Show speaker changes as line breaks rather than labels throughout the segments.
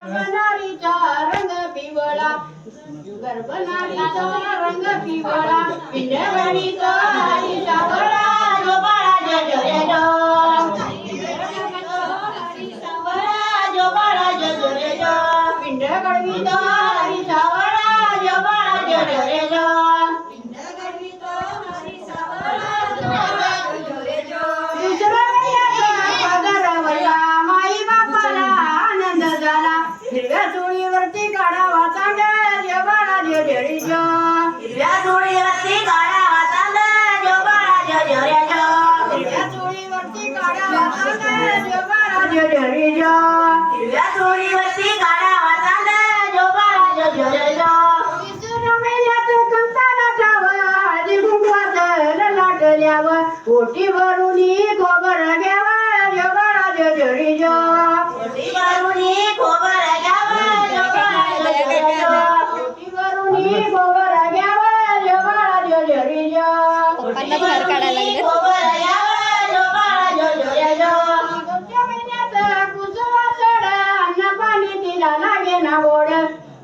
गर्भनारीचा रंग पिवळा गर्भनारीचा रंग पिवळा पिंडवणीचा हरी सावळा जो बाळा जय जय जो बाळा जय जय पिंड गडवीचा हरी सावळा जो बाळा जय जय पिंड गडवीचा हरी सावळा जो बाळा जय जय माई बापाला आनंद झाला हिरव्या चोळीवरती काढावा चांद जो बाळा जय जय हिरव्या चोळीवरती काढावा चांद जो बाळा जय जय हिरव्या चोळीवरती काढावा चांद जो बाळा जय जय हिरव्या चोळीवरती काढावा चांद जो बाळा जय जय विसरू मेल्यात कंसाला ठावा हळदी कुंकवाचं लाटल्यावर ओटी भरूनी खोबर घ्यावा जो बाळा जय जय ओटी भरूनी खोबर घ्यावा जो बाळा जय जय ओटी भरूनी खोबर घ्यावा जो बाळा जय जय
पोटातनं बाहेर काढायला लागले.
खोबर घ्यावा जो बाळा जय जय गौच्या महिन्यात कुसवा चढ अन्न पाणी तिला लागे ना गोड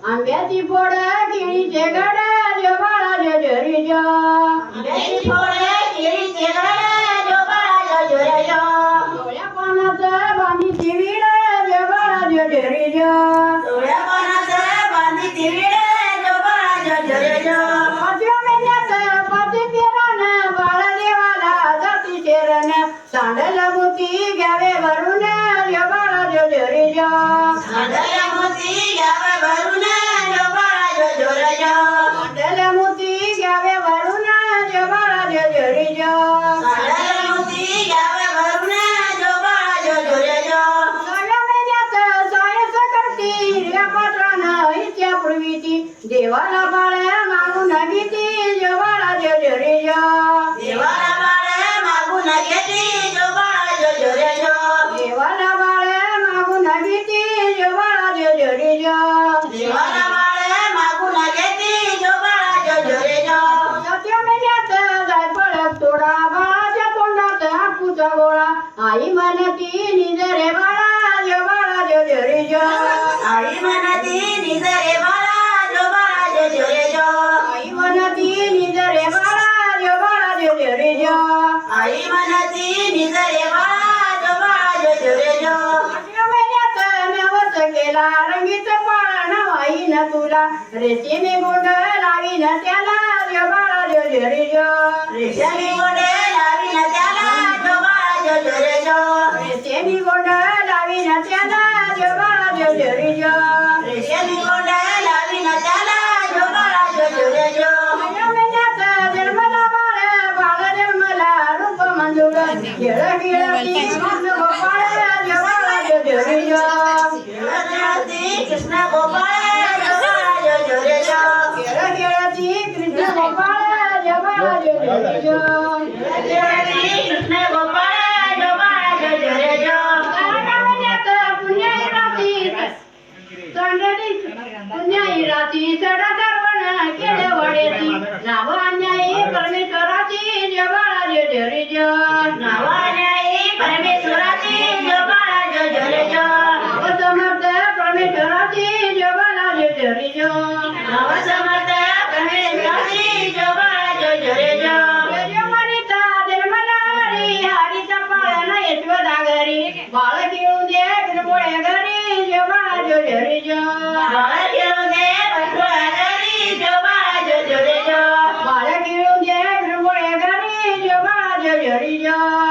आंब्याची फोड केळीचे घड जो बाळा जय जय आंब्याची फोड केळीचे घड जो बाळा जय जय डोळ्या पानाचं बांधीची विड जो बाळा जय जय डोळ्या पानाचं बांधीची विड जो बाळा जय जय पाचव्या महिन्यात पाच फेरानं बाळ देवाला जाती शेरण सांडल मोती घ्यावे भरून जो बाळा जय जय सांडल मोती घ्यावे भरून जो बाळा जय जय सांडल मोती घ्यावे भरून जो बाळा जय जय सांडल मोती घ्यावे भरून जो बाळा जय जय सहाव्या महिन्यात सायस करती हिरव्या पात्रानं इत्या पूर्वीची देवाला बाळ मागून घेती जो बाळा जय जय देवाला बाळ मागून घेती जो बाळा जय जय देवाला बाळ मागून घेती जो बाळा जय जय देवाला बाळ मागून घेती जो बाळा जय जय सातव्या महिन्यात जायफळ तोडा बाळाच्या तोंडात हापूचा गोळा आई म्हणती निजरे बाळा जो बाळा जय जय आई म्हणती निजरे बाळा जो बाळा जय जय आई म्हणती निजरे बाळा जो बाळा जय जय आई म्हणती निजरे बाळा जो बाळा जय जय आठव्या महिन्यात नवस केला रंगीत पाळण वाईन तुला रेशीमी गोंड लावीन त्याला जो बाळा जय जय रेशीमी गोंड लावीन त्याला जो बाळा जय जय रेशीमी गोंड लावीन त्याला जो बाळा जय जय रेशीमी गोंड लावीन त्याला जो बाळा जय जय नवव्या महिन्यात जन्मला बाळ बाळ जन्मला रूप मंजूर खेळ खेळती कृष्ण गोपाळ जो बाळा जय जय खेळती कृष्ण गोपाळ जो बाळा जय जय खेळ खेळती कृष्ण गोपाळ जो बाळा जय जय खेळती कृष्ण गोपाळ जो बाळा जय जय नवव्या महिन्यात पुण्याई राती पुण्याई राती सडा सर्वण केले वडेची नाव अन्यायी परमेश्वराची जो बाळा जय जय नाव अन्यायी परमेश्वराची जो बाळा जय जय नाव समर्थ परमेश्वराची जो बाळा जय जय नाव समर्थ परमेश्वराची जो बाळा जय जय मरिता जन्मला हरी हरीचा पाळणा यशवदा घरी बाळ खेळू दे बिरबोळे घरी जो बाळा जय जय बाळ खेळू दे बिरबोळे घरी जो बाळा जय जय बाळ खेळू दे बिरबोळे घरी जो बाळा जय जय